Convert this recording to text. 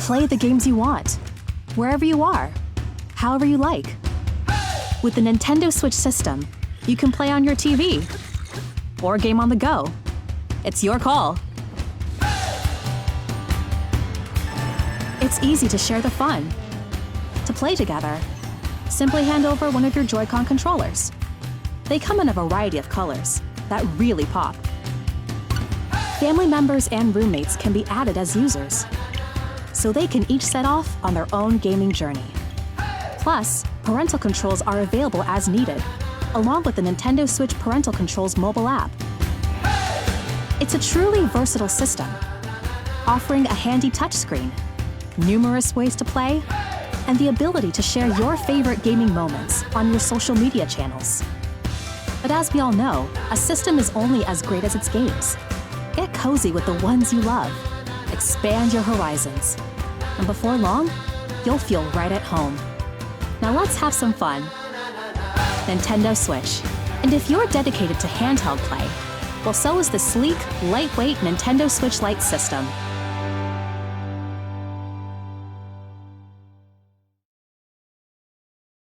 play the games you want, wherever you are, however you like. With the Nintendo Switch system, you can play on your TV or game on the go. It's your call. It's easy to share the fun. To play together, simply hand over one of your Joy-Con controllers. They come in a variety of colors that really pop. Family members and roommates can be added as users, so they can each set off on their own gaming journey. Plus, parental controls are available as needed, along with the Nintendo Switch Parental Controls mobile app. It's a truly versatile system, offering a handy touchscreen, numerous ways to play, and the ability to share your favorite gaming moments on your social media channels. But as we all know, a system is only as great as its games. Get cozy with the ones you love. Expand your horizons. And before long, you'll feel right at home. Now let's have some fun. Nintendo Switch. And if you're dedicated to handheld play, well, so is the sleek, lightweight Nintendo Switch Lite system.